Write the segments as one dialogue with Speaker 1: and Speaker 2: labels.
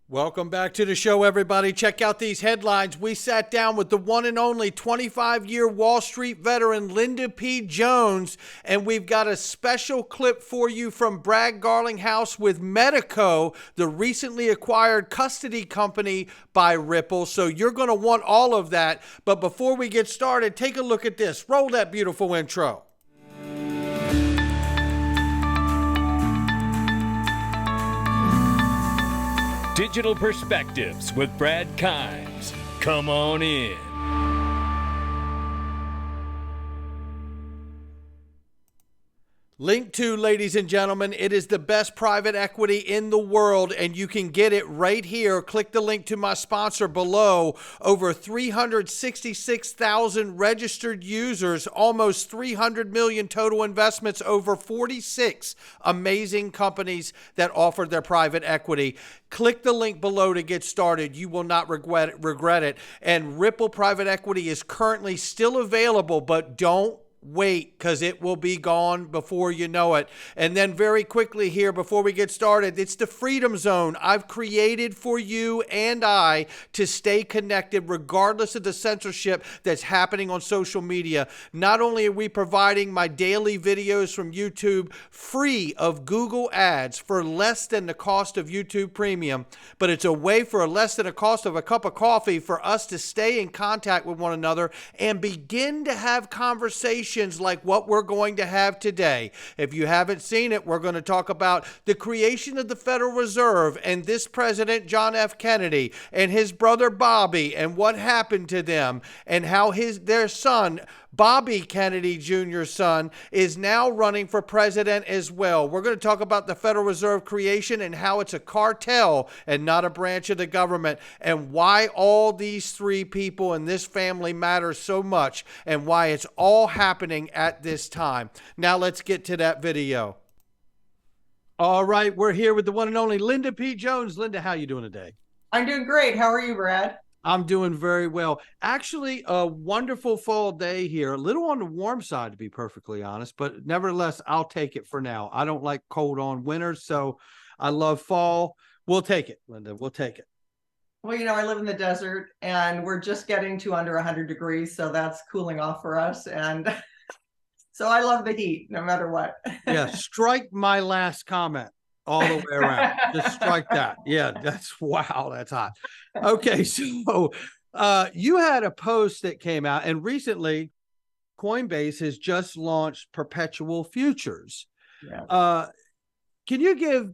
Speaker 1: Welcome back to the show, everybody. Check out these headlines. We sat down with the one and only 25-year Wall Street veteran, Linda P. Jones, and we've got a special clip for you from Brad Garlinghouse with Medico, the recently acquired custody company by Ripple. So you're going to want all of that. But before we get started, take a look at this. Roll that beautiful intro.
Speaker 2: Digital Perspectives with Brad Kimes. Come on in.
Speaker 1: Link to, ladies and gentlemen, it is the best private equity in the world, and you can get it right here. Click the link to my sponsor below. Over 366,000 registered users, almost 300 million total investments, over 46 amazing companies that offer their private equity. Click the link below to get started. You will not regret it. And Ripple Private Equity is currently still available, but don't wait, because it will be gone before you know it. And then very quickly here, before we get started, it's the Freedom Zone I've created for you and I to stay connected regardless of the censorship that's happening on social media. Not only are we providing my daily videos from YouTube free of Google ads for less than the cost of YouTube Premium, but it's a way for less than the cost of a cup of coffee for us to stay in contact with one another and begin to have conversations like what we're going to have today. If you haven't seen it, we're going to talk about the creation of the Federal Reserve and this president, John F. Kennedy, and his brother Bobby, and what happened to them, and how their son, Bobby Kennedy Jr.'s son, is now running for president as well. We're going to talk about the Federal Reserve creation and how it's a cartel and not a branch of the government, and why all these three people in this family matter so much, and why it's all happening at this time. Now let's get to that video. All right, we're here with the one and only Linda P. Jones. Linda, how you doing today?
Speaker 3: I'm doing great. How are you, Brad?
Speaker 1: I'm doing very well. Actually, a wonderful fall day here. A little on the warm side, to be perfectly honest, but nevertheless, I'll take it for now. I don't like cold on winters, so I love fall. We'll take it, Linda. We'll take it.
Speaker 3: Well, I live in the desert, and we're just getting to under 100 degrees, so that's cooling off for us. And so I love the heat, no matter what.
Speaker 1: Yeah, strike my last comment all the way around. Just strike that. Yeah, wow, that's hot. Okay, so you had a post that came out, and recently Coinbase has just launched Perpetual futures.
Speaker 3: Yeah.
Speaker 1: Can you give,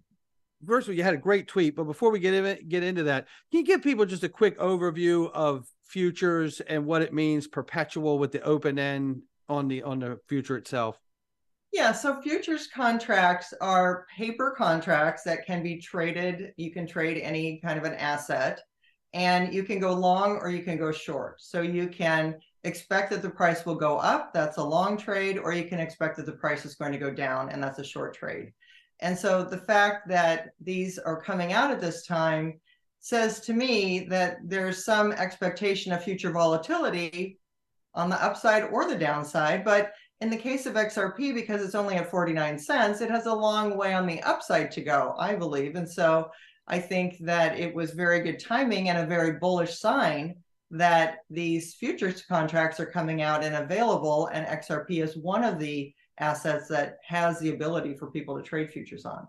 Speaker 1: first of all, you had a great tweet, but before we get into that, can you give people just a quick overview of futures and what it means, Perpetual with the open end on the future itself?
Speaker 3: Yeah, so futures contracts are paper contracts that can be traded. You can trade any kind of an asset, and you can go long or you can go short. So you can expect that the price will go up, that's a long trade, or you can expect that the price is going to go down, and that's a short trade. And so the fact that these are coming out at this time says to me that there's some expectation of future volatility on the upside or the downside. But in the case of XRP, because it's only at 49 cents, it has a long way on the upside to go, I believe. And so I think that it was very good timing and a very bullish sign that these futures contracts are coming out and available, and XRP is one of the assets that has the ability for people to trade futures on.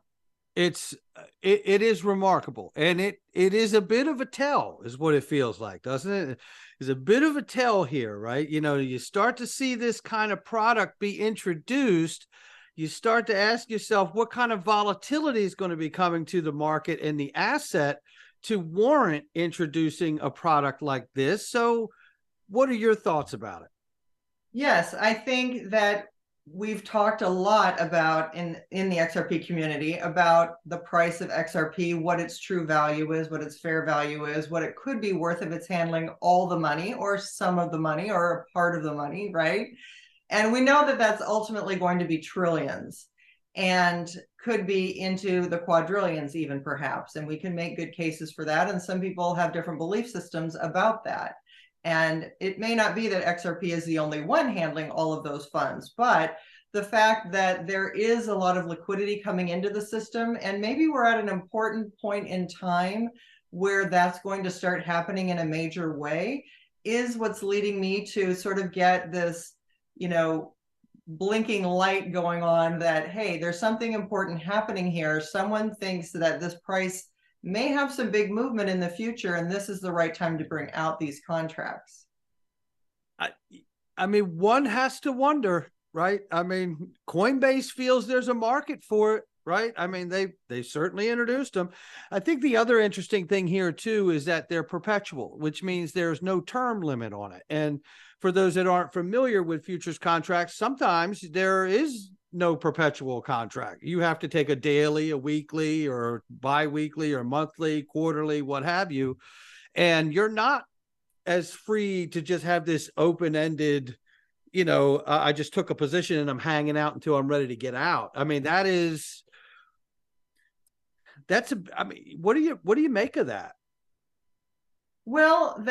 Speaker 1: It is remarkable, and it is a bit of a tell, is what it feels like, doesn't it? It's a bit of a tell here, right? You start to see this kind of product be introduced, you start to ask yourself what kind of volatility is going to be coming to the market and the asset to warrant introducing a product like this. So what are your thoughts about it?
Speaker 3: Yes, I think that we've talked a lot about in the XRP community about the price of XRP, what its true value is, what its fair value is, what it could be worth if it's handling all the money or some of the money or a part of the money, right? And we know that that's ultimately going to be trillions and could be into the quadrillions even, perhaps. And we can make good cases for that. And some people have different belief systems about that. And it may not be that XRP is the only one handling all of those funds, but the fact that there is a lot of liquidity coming into the system, and maybe we're at an important point in time where that's going to start happening in a major way is what's leading me to sort of get this, blinking light going on that, hey, there's something important happening here. Someone thinks that this price may have some big movement in the future, and this is the right time to bring out these contracts.
Speaker 1: I mean, one has to wonder, right? I mean, Coinbase feels there's a market for it, right? I mean, they certainly introduced them. I think the other interesting thing here too is that they're perpetual, which means there's no term limit on it. And for those that aren't familiar with futures contracts, sometimes there is no perpetual contract. You have to take a daily, a weekly, or bi-weekly, or monthly, quarterly, what have you. And you're not as free to just have this open-ended, I just took a position and I'm hanging out until I'm ready to get out. I mean, I mean, what do you make of that?
Speaker 3: Well,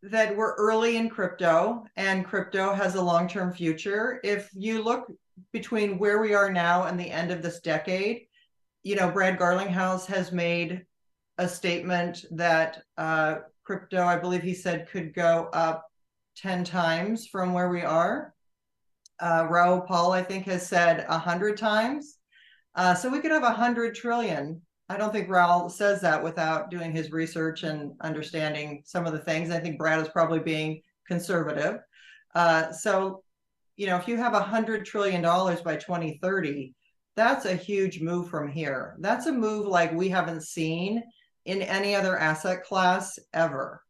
Speaker 3: that we're early in crypto, and crypto has a long-term future. If you look between where we are now and the end of this decade, Brad Garlinghouse has made a statement that crypto, I believe he said, could go up 10 times from where we are. Raoul Pal, I think, has said 100 times. So we could have 100 trillion. I don't think Raoul says that without doing his research and understanding some of the things. I think Brad is probably being conservative. So, if you have $100 trillion by 2030, that's a huge move from here. That's a move like we haven't seen in any other asset class ever.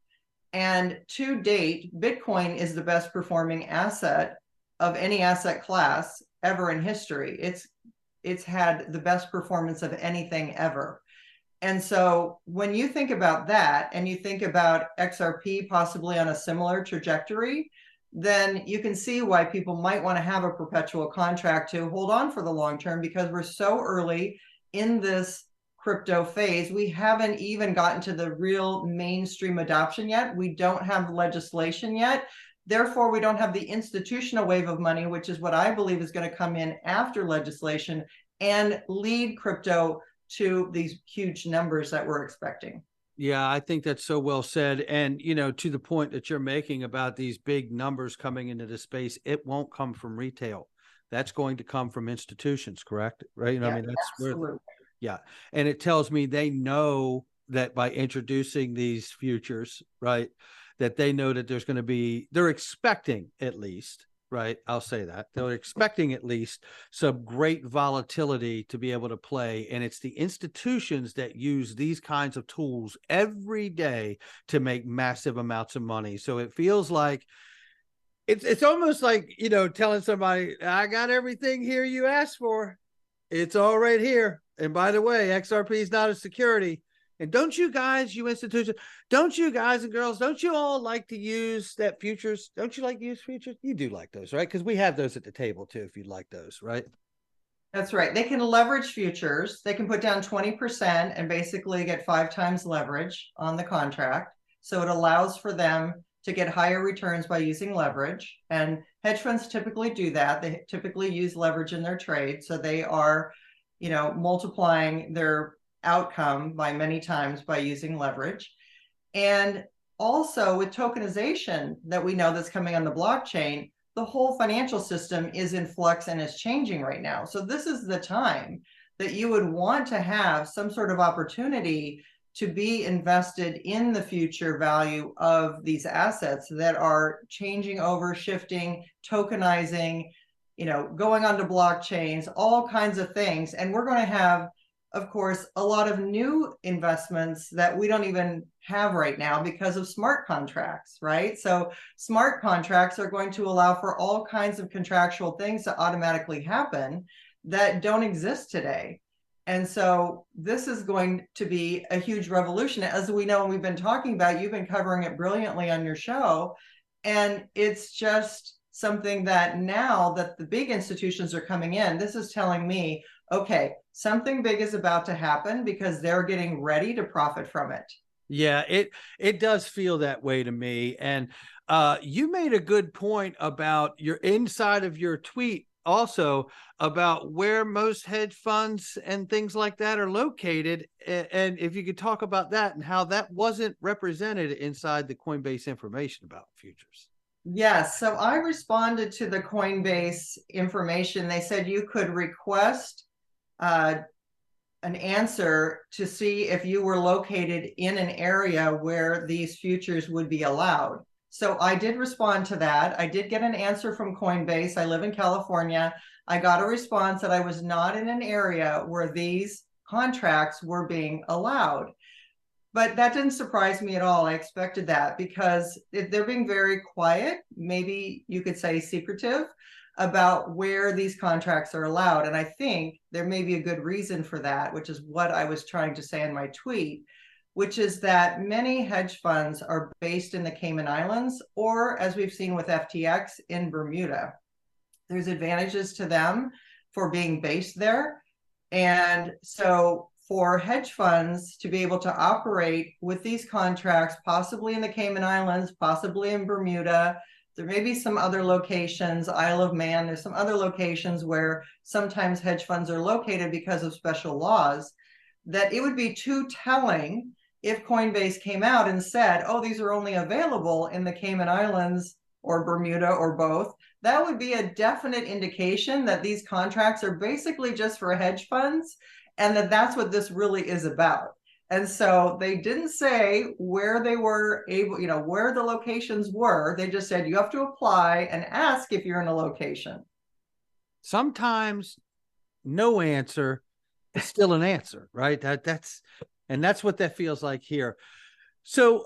Speaker 3: And to date, Bitcoin is the best performing asset of any asset class ever in history. It's had the best performance of anything ever. And so when you think about that, and you think about XRP possibly on a similar trajectory, then you can see why people might want to have a perpetual contract to hold on for the long term, because we're so early in this crypto phase. We haven't even gotten to the real mainstream adoption yet. We don't have legislation yet. Therefore, we don't have the institutional wave of money, which is what I believe is going to come in after legislation and lead crypto to these huge numbers that we're expecting.
Speaker 1: Yeah, I think that's so well said. And, to the point that you're making about these big numbers coming into the space, it won't come from retail. That's going to come from institutions, correct? Right?
Speaker 3: Yeah,
Speaker 1: I mean, that's
Speaker 3: absolutely.
Speaker 1: where, yeah. And it tells me they know that by introducing these futures, right, that they know that there's going to be, they're expecting at least, right? I'll say that they're expecting at least some great volatility to be able to play. And it's the institutions that use these kinds of tools every day to make massive amounts of money. So it feels like it's almost like, telling somebody, I got everything here you asked for. It's all right here. And by the way, XRP is not a security. And don't you guys, you institutions, don't you guys and girls, don't you all like to use that futures? Don't you like to use futures? You do like those, right? Because we have those at the table too, if you'd like those, right?
Speaker 3: That's right. They can leverage futures. They can put down 20% and basically get 5 times leverage on the contract. So it allows for them to get higher returns by using leverage. And hedge funds typically do that. They typically use leverage in their trade. So they are, multiplying their outcome by many times by using leverage. And also with tokenization that we know that's coming on the blockchain, the whole financial system is in flux and is changing right now. So this is the time that you would want to have some sort of opportunity to be invested in the future value of these assets that are changing over, shifting, tokenizing, going onto blockchains, all kinds of things. And we're going to have, of course, a lot of new investments that we don't even have right now because of smart contracts, right? So smart contracts are going to allow for all kinds of contractual things to automatically happen that don't exist today. And so this is going to be a huge revolution. As we know, we've been talking about, you've been covering it brilliantly on your show. And it's just something that now that the big institutions are coming in, this is telling me, okay, something big is about to happen because they're getting ready to profit from it.
Speaker 1: Yeah, it does feel that way to me. And you made a good point about your inside of your tweet also about where most hedge funds and things like that are located. And if you could talk about that and how that wasn't represented inside the Coinbase information about futures.
Speaker 3: Yes. So I responded to the Coinbase information. They said you could request an answer to see if you were located in an area where these futures would be allowed. So I did respond to that. I did get an answer from Coinbase. I live in California. I got a response that I was not in an area where these contracts were being allowed. But that didn't surprise me at all. I expected that because they're being very quiet, maybe you could say secretive, about where these contracts are allowed. And I think there may be a good reason for that, which is what I was trying to say in my tweet, which is that many hedge funds are based in the Cayman Islands, or as we've seen with FTX, in Bermuda. There's advantages to them for being based there. And so for hedge funds to be able to operate with these contracts, possibly in the Cayman Islands, possibly in Bermuda, there may be some other locations, Isle of Man, there's some other locations where sometimes hedge funds are located because of special laws, that it would be too telling if Coinbase came out and said, oh, these are only available in the Cayman Islands or Bermuda or both. That would be a definite indication that these contracts are basically just for hedge funds and that that's what this really is about. And so they didn't say where they were able, where the locations were. They just said you have to apply and ask if you're in a location.
Speaker 1: Sometimes no answer is still an answer, right? That's what that feels like here. So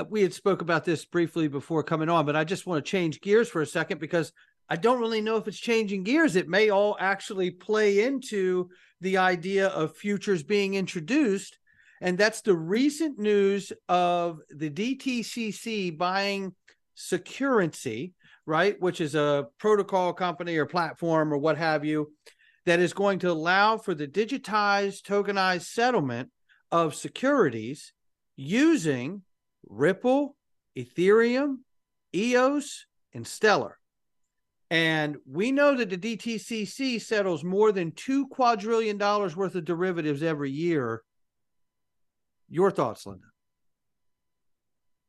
Speaker 1: we had spoke about this briefly before coming on, but I just want to change gears for a second because I don't really know if it's changing gears. It may all actually play into the idea of futures being introduced. And that's the recent news of the DTCC buying Securrency, right? Which is a protocol company or platform or what have you, that is going to allow for the digitized, tokenized settlement of securities using Ripple, Ethereum, EOS, and Stellar. And we know that the DTCC settles more than $2 quadrillion worth of derivatives every year. Your thoughts, Linda?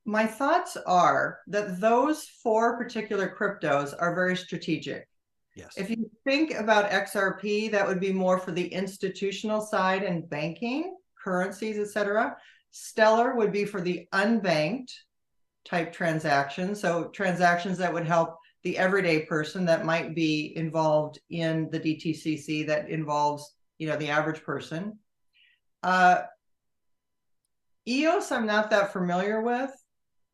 Speaker 3: My thoughts are that those four particular cryptos are very strategic.
Speaker 1: Yes.
Speaker 3: If you think about XRP, that would be more for the institutional side and banking, currencies, etc. Stellar would be for the unbanked type transactions. So transactions that would help the everyday person that might be involved in the DTCC that involves, the average person. EOS, I'm not that familiar with,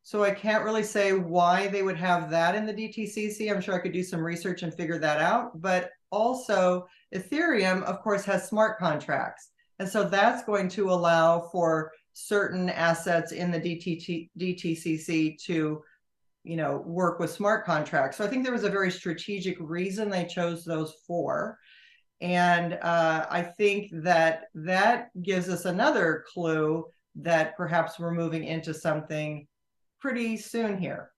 Speaker 3: so I can't really say why they would have that in the DTCC. I'm sure I could do some research and figure that out. But also Ethereum, of course, has smart contracts. And so that's going to allow for certain assets in the DTCC to, work with smart contracts. So I think there was a very strategic reason they chose those four. And I think that gives us another clue that perhaps we're moving into something pretty soon here.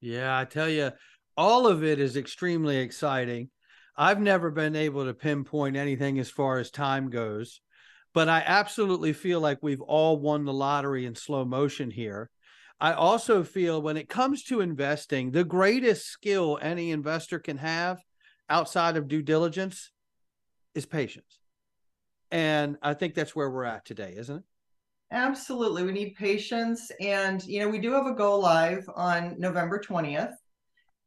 Speaker 1: Yeah, I tell you, all of it is extremely exciting. I've never been able to pinpoint anything as far as time goes, but I absolutely feel like we've all won the lottery in slow motion here. I also feel when it comes to investing, the greatest skill any investor can have outside of due diligence is patience. And I think that's where we're at today, isn't it?
Speaker 3: Absolutely. We need patience. And, we do have a go live on November 20th.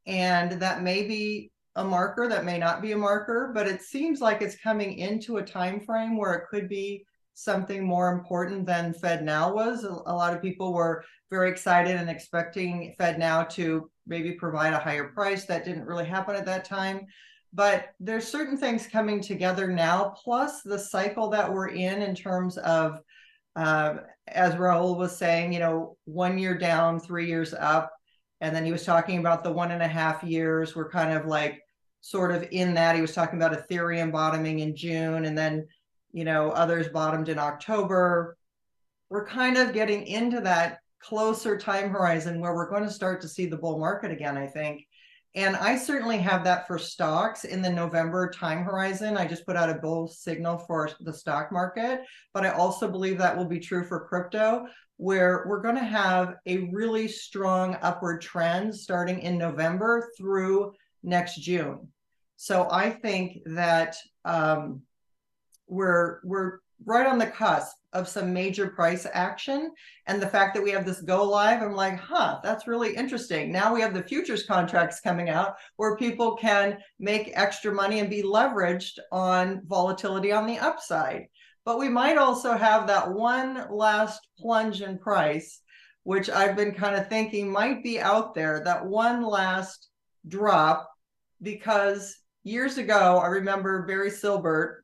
Speaker 3: And that may be a marker, that may not be a marker, but it seems like it's coming into a time frame where it could be something more important than FedNow was. A lot of people were very excited and expecting FedNow to maybe provide a higher price. That didn't really happen at that time. But there's certain things coming together now, plus the cycle that we're in terms of, as Raul was saying, 1 year down, 3 years up. And then he was talking about the 1.5 years. We're kind of like sort of in that. He was talking about Ethereum bottoming in June, and then, others bottomed in October. We're kind of getting into that closer time horizon where we're going to start to see the bull market again, I think. And I certainly have that for stocks in the November time horizon. I just put out a bull signal for the stock market, but I also believe that will be true for crypto, where we're going to have a really strong upward trend starting in November through next June. So I think that we're right on the cusp of some major price action. And the fact that we have this go live, I'm like, that's really interesting. Now we have the futures contracts coming out where people can make extra money and be leveraged on volatility on the upside. But we might also have that one last plunge in price, which I've been kind of thinking might be out there, that one last drop, because years ago, I remember Barry Silbert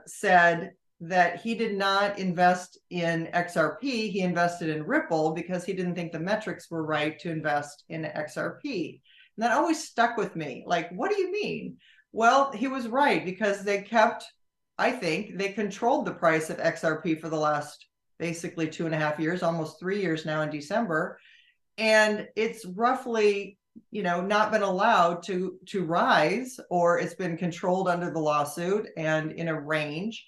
Speaker 3: said that he did not invest in XRP, he invested in Ripple because he didn't think the metrics were right to invest in XRP. And that always stuck with me. Like, what do you mean? Well, he was right, because they kept, I think, they controlled the price of XRP for the last basically 2.5 years, almost 3 years now in December. And it's roughly, not been allowed to rise, or it's been controlled under the lawsuit and in a range.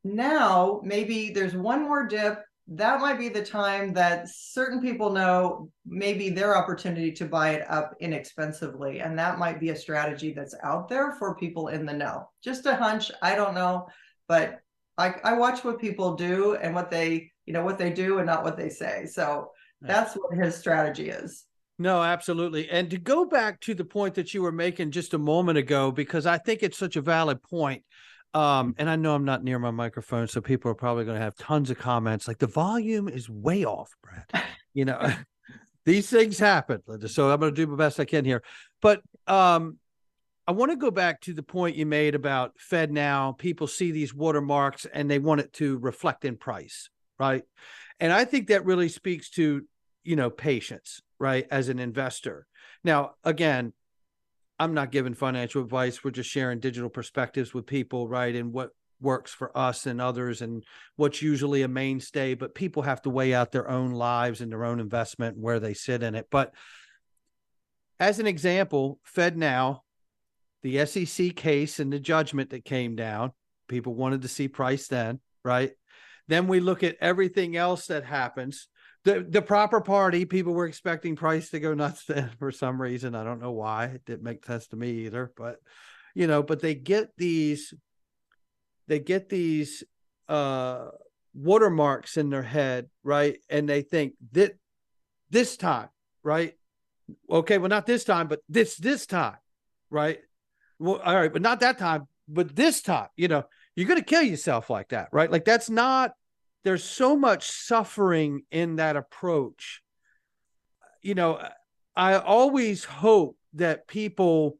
Speaker 3: Now, maybe there's one more dip. That might be the time that certain people know maybe their opportunity to buy it up inexpensively. And that might be a strategy that's out there for people in the know. Just a hunch. I don't know, but I watch what people do and what they do and not what they say. So that's what his strategy is.
Speaker 1: No, absolutely. And to go back to the point that you were making just a moment ago, because I think it's such a valid point. And I know I'm not near my microphone, so people are probably going to have tons of comments like the volume is way off, Brad. These things happen. So I'm going to do my best I can here. But I want to go back to the point you made about Fed now. People see these watermarks and they want it to reflect in price, right? And I think that really speaks to, patience, right, as an investor. Now, again, I'm not giving financial advice. We're just sharing digital perspectives with people, right? And what works for us and others and what's usually a mainstay, but people have to weigh out their own lives and their own investment and where they sit in it. But as an example, FedNow, the SEC case and the judgment that came down, people wanted to see price then, right? Then we look at everything else that happens. The proper party, people were expecting price to go nuts then for some reason. I don't know why. It didn't make sense to me either. But, but they get these watermarks in their head, right? And they think that this time, right? Okay, well, not this time, but this time, right? Well, all right, but not that time, but this time, you're going to kill yourself like that, right? Like that's not, there's so much suffering in that approach. I always hope that people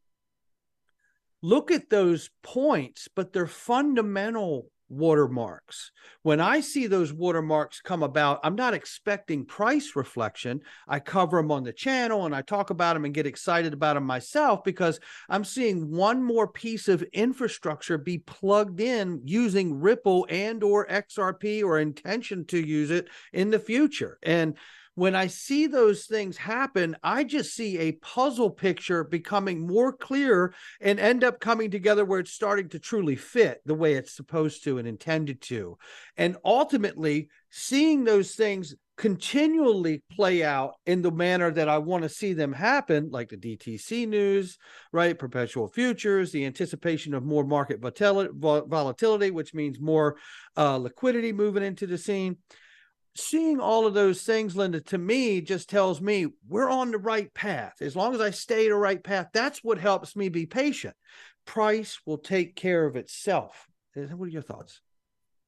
Speaker 1: look at those points, but they're fundamental watermarks. When I see those watermarks come about, I'm not expecting price reflection. I cover them on the channel and I talk about them and get excited about them myself because I'm seeing one more piece of infrastructure be plugged in using Ripple and or XRP or intention to use it in the future. And when I see those things happen, I just see a puzzle picture becoming more clear and end up coming together where it's starting to truly fit the way it's supposed to and intended to. And ultimately, seeing those things continually play out in the manner that I want to see them happen, like the DTC news, right? Perpetual futures, the anticipation of more market volatility, which means more liquidity moving into the scene. Seeing all of those things, Linda, to me just tells me we're on the right path. As long as I stay the right path, that's what helps me be patient. Price will take care of itself. What are your thoughts?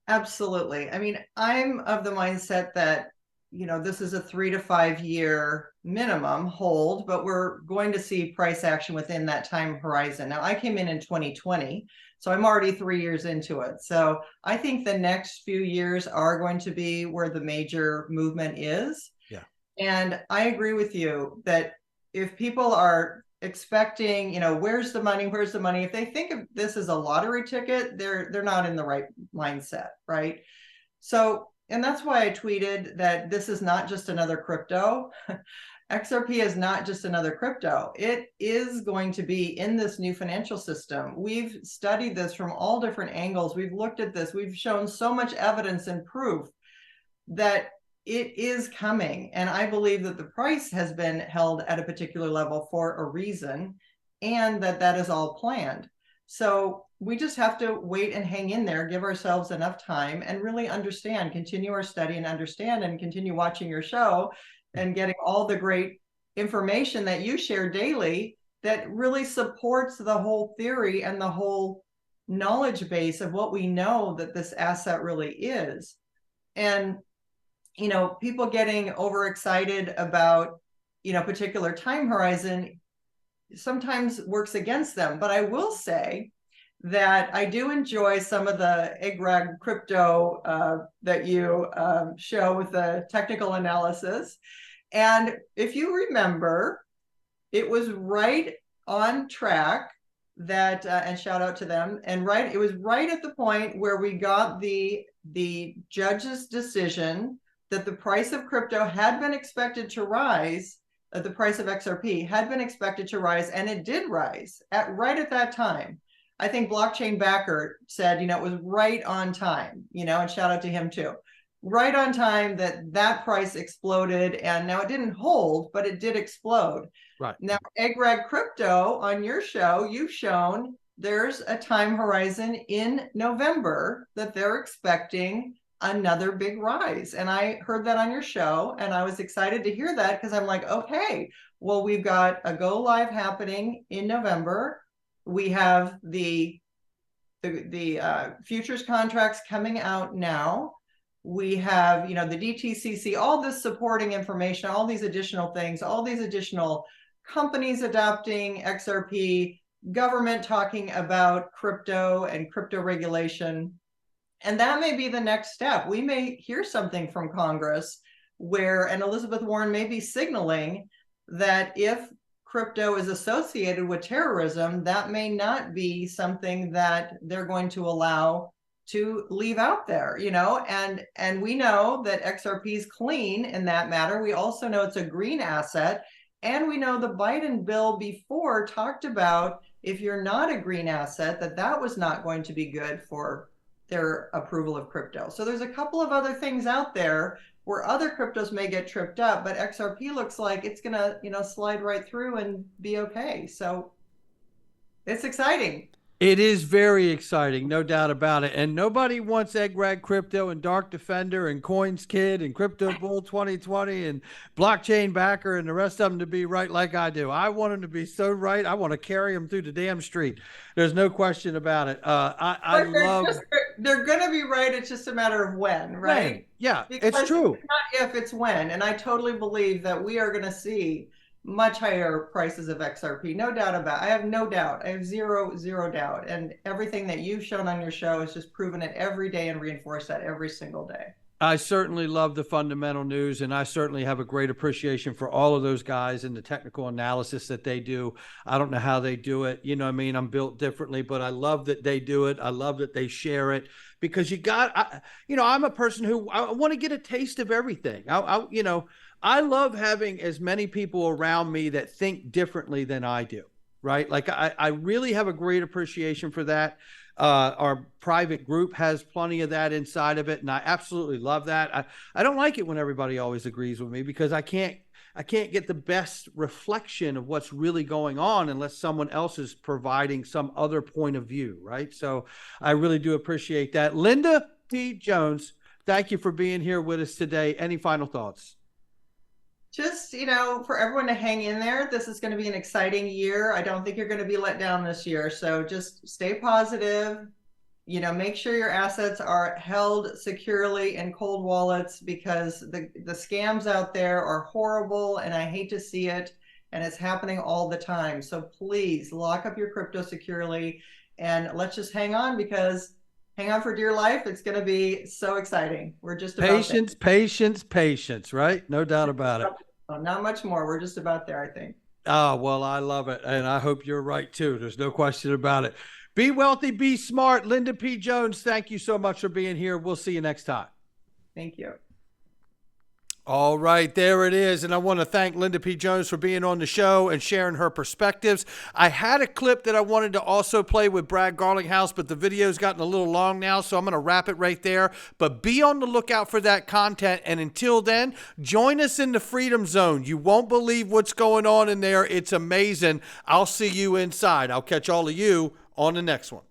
Speaker 3: Absolutely. I mean, I'm of the mindset that, this is a 3 to 5 year minimum hold, but we're going to see price action within that time horizon. Now, I came in 2020, so I'm already 3 years into it. So I think the next few years are going to be where the major movement is.
Speaker 1: Yeah.
Speaker 3: And I agree with you that if people are expecting, where's the money? Where's the money? If they think of this as a lottery ticket, they're not in the right mindset, right? So, and that's why I tweeted that this is not just another crypto. XRP is not just another crypto. It is going to be in this new financial system. We've studied this from all different angles. We've looked at this. We've shown so much evidence and proof that it is coming. And I believe that the price has been held at a particular level for a reason, and that is all planned. So we just have to wait and hang in there, give ourselves enough time and really understand, continue our study and understand, and continue watching your show and getting all the great information that you share daily that really supports the whole theory and the whole knowledge base of what we know that this asset really is. And you know, people getting overexcited about, you know, particular time horizon sometimes works against them. But I will say that I do enjoy some of the egg-rag crypto that you show with the technical analysis. And if you remember, it was right on track that, and shout out to them, and it was right at the point where we got the judge's decision that the price of crypto had been expected to rise, the price of XRP had been expected to rise, and it did rise right at that time. I think Blockchain Backer said, you know, it was right on time, you know, and shout out to him too. Right on time that price exploded, and now it didn't hold, but it did explode.
Speaker 1: Right.
Speaker 3: Now, egg-rag crypto on your show, you've shown there's a time horizon in November that they're expecting another big rise. And I heard that on your show, and I was excited to hear that because I'm like, okay, well, we've got a go live happening in November. We have the futures contracts coming out now. We have, you know, the DTCC, all this supporting information, all these additional things, all these additional companies adopting XRP, government talking about crypto and crypto regulation. And that may be the next step. We may hear something from Congress and Elizabeth Warren may be signaling that if crypto is associated with terrorism, that may not be something that they're going to allow to leave out there, you know, and we know that XRP is clean in that matter. We also know it's a green asset. And we know the Biden bill before talked about if you're not a green asset, that was not going to be good for their approval of crypto. So there's a couple of other things out there where other cryptos may get tripped up, but XRP looks like it's gonna, you know, slide right through and be okay. So it's exciting.
Speaker 1: It is very exciting, no doubt about it. And nobody wants egg-rag crypto and Dark Defender and Coins Kid and Crypto Bull 2020 and Blockchain Backer and the rest of them to be right like I do. I want them to be so right. I want to carry them through the damn street. There's no question about it.
Speaker 3: They're going to be right. It's just a matter of when, right?
Speaker 1: When. Yeah,
Speaker 3: because
Speaker 1: it's true.
Speaker 3: It's not if, it's when. And I totally believe that we are going to see much higher prices of XRP. No doubt about it. I have no doubt. I have zero doubt. And everything that you've shown on your show has just proven it every day and reinforced that every single day.
Speaker 1: I certainly love the fundamental news, and I certainly have a great appreciation for all of those guys and the technical analysis that they do. I don't know how they do it. You know what I mean? I'm built differently, but I love that they do it. I love that they share it because I'm a person who I want to get a taste of everything. I love having as many people around me that think differently than I do, right? Like I really have a great appreciation for that. Our private group has plenty of that inside of it, and I absolutely love that. I don't like it when everybody always agrees with me because I can't get the best reflection of what's really going on unless someone else is providing some other point of view, right? So I really do appreciate that. Linda P. Jones, thank you for being here with us today. Any final thoughts?
Speaker 3: Just, for everyone to hang in there. This is going to be an exciting year. I don't think you're going to be let down this year. So just stay positive. Make sure your assets are held securely in cold wallets because the scams out there are horrible and I hate to see it. And it's happening all the time. So please lock up your crypto securely and let's just hang on hang on for dear life. It's going to be so exciting. We're just about
Speaker 1: patience, right? No doubt about it.
Speaker 3: Not much more. We're just about there, I think.
Speaker 1: Oh, well, I love it. And I hope you're right, too. There's no question about it. Be wealthy, be smart. Linda P. Jones, thank you so much for being here. We'll see you next time.
Speaker 3: Thank you.
Speaker 1: All right, there it is. And I want to thank Linda P. Jones for being on the show and sharing her perspectives. I had a clip that I wanted to also play with Brad Garlinghouse, but the video's gotten a little long now, so I'm going to wrap it right there. But be on the lookout for that content. And until then, join us in the Freedom Zone. You won't believe what's going on in there. It's amazing. I'll see you inside. I'll catch all of you on the next one.